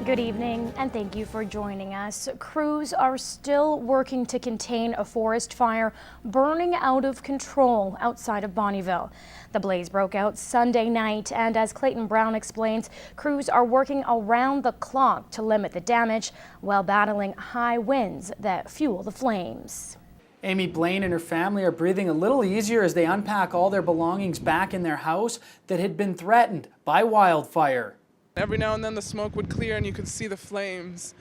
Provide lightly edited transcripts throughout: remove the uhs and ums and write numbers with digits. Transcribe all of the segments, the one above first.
Good evening and thank you for joining us. Crews are still working to contain a forest fire burning out of control outside of Bonnyville. The blaze broke out Sunday night, and as Clayton Brown explains, crews are working around the clock to limit the damage while battling high winds that fuel the flames. Amy Blaine and her family are breathing a little easier as they unpack all their belongings back in their house that had been threatened by wildfire. Every now and then the smoke would clear and you could see the flames,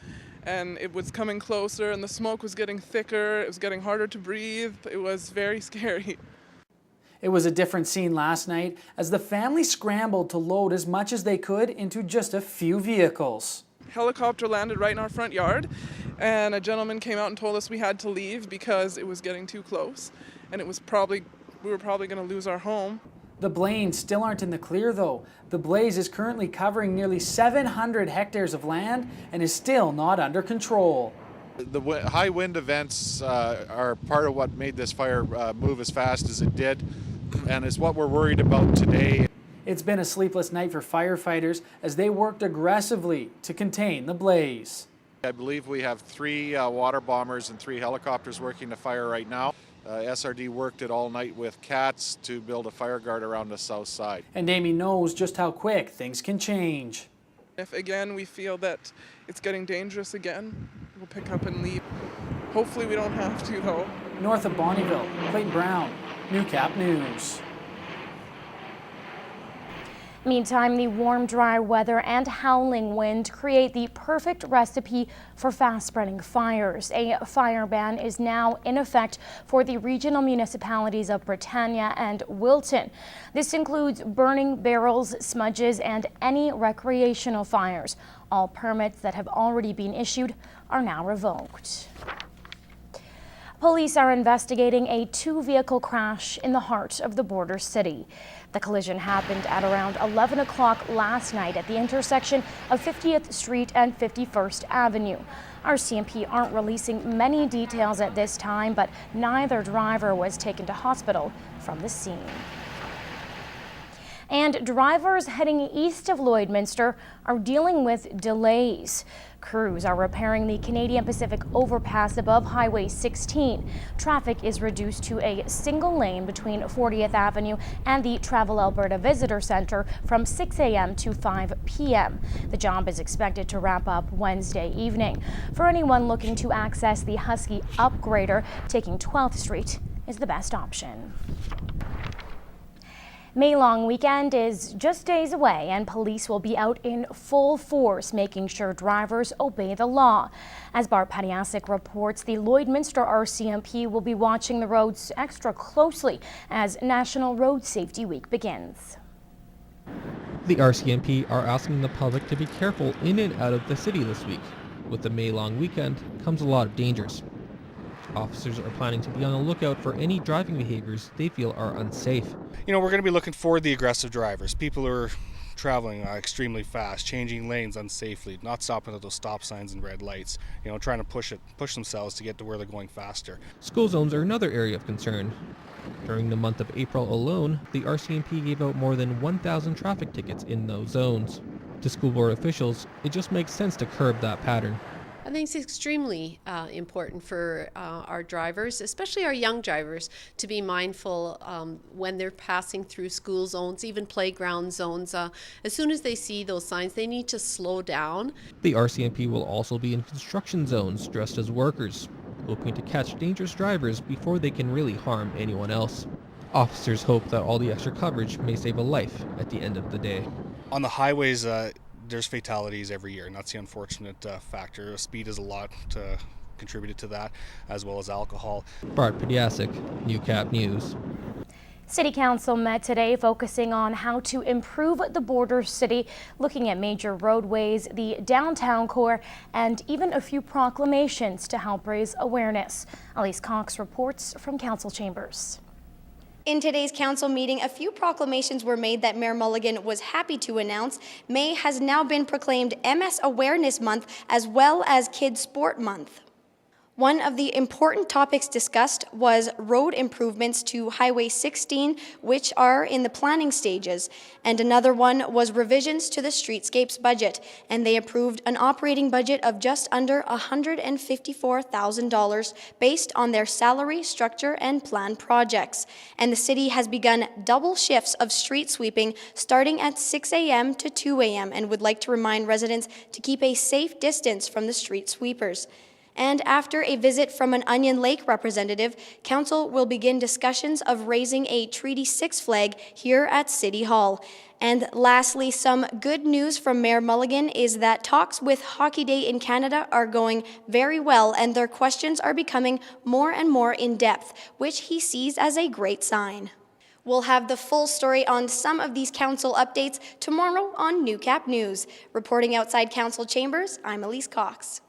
and it was coming closer and the smoke was getting thicker, it was getting harder to breathe. It was very scary. It was a different scene last night as the family scrambled to load as much as they could into just a few vehicles. Helicopter landed right in our front yard, and a gentleman came out and told us we had to leave because it was getting too close, and we were probably going to lose our home. The Blaines still aren't in the clear though. The blaze is currently covering nearly 700 hectares of land and is still not under control. The high wind events are part of what made this fire move as fast as it did, and is what we're worried about today. It's been a sleepless night for firefighters as they worked aggressively to contain the blaze. I believe we have 3 water bombers and 3 helicopters working the fire right now. SRD worked it all night with cats to build a fire guard around the south side. And Amy knows just how quick things can change. If again we feel that it's getting dangerous again, we'll pick up and leave. Hopefully we don't have to though. North of Bonnyville, Clayton Brown, Newcap News. Meantime, the warm, dry weather and howling wind create the perfect recipe for fast-spreading fires. A fire ban is now in effect for the regional municipalities of Brittania and Wilton. This includes burning barrels, smudges, and any recreational fires. All permits that have already been issued are now revoked. Police are investigating a 2-vehicle crash in the heart of the border city. The collision happened at around 11 o'clock last night at the intersection of 50th Street and 51st Avenue. Our CMP aren't releasing many details at this time, but neither driver was taken to hospital from the scene. And drivers heading east of Lloydminster are dealing with delays. Crews are repairing the Canadian Pacific overpass above Highway 16. Traffic is reduced to a single lane between 40th Avenue and the Travel Alberta Visitor Centre from 6 a.m. to 5 p.m. The job is expected to wrap up Wednesday evening. For anyone looking to access the Husky Upgrader, taking 12th Street is the best option. May Long weekend is just days away, and police will be out in full force making sure drivers obey the law. As Bart Padiasic reports, the Lloydminster RCMP will be watching the roads extra closely as National Road Safety Week begins. The RCMP are asking the public to be careful in and out of the city this week. With the May Long weekend comes a lot of dangers. Officers are planning to be on the lookout for any driving behaviors they feel are unsafe. You know, we're going to be looking for the aggressive drivers, people who are traveling extremely fast, changing lanes unsafely, not stopping at those stop signs and red lights, you know, trying to push themselves to get to where they're going faster. School zones are another area of concern. During the month of April alone, the RCMP gave out more than 1,000 traffic tickets in those zones. To school board officials, it just makes sense to curb that pattern. I think it's extremely important for our drivers, especially our young drivers, to be mindful when they're passing through school zones, even playground zones. As soon as they see those signs, they need to slow down. The RCMP will also be in construction zones dressed as workers, hoping to catch dangerous drivers before they can really harm anyone else. Officers hope that all the extra coverage may save a life at the end of the day. On the highways, there's fatalities every year, and that's the unfortunate factor. Speed is a lot contributed to that, as well as alcohol. Bart Padiasic, Newcap News. City Council met today focusing on how to improve the border city, looking at major roadways, the downtown core, and even a few proclamations to help raise awareness. Elise Cox reports from Council Chambers. In today's council meeting, a few proclamations were made that Mayor Mulligan was happy to announce. May has now been proclaimed MS Awareness Month as well as Kids Sport Month. One of the important topics discussed was road improvements to Highway 16, which are in the planning stages. And another one was revisions to the streetscapes budget, and they approved an operating budget of just under $154,000 based on their salary, structure, and plan projects. And the city has begun double shifts of street sweeping starting at 6 a.m. to 2 a.m. and would like to remind residents to keep a safe distance from the street sweepers. And after a visit from an Onion Lake representative, Council will begin discussions of raising a Treaty 6 flag here at City Hall. And lastly, some good news from Mayor Mulligan is that talks with Hockey Day in Canada are going very well, and their questions are becoming more and more in-depth, which he sees as a great sign. We'll have the full story on some of these council updates tomorrow on Newcap News. Reporting outside council chambers, I'm Elise Cox.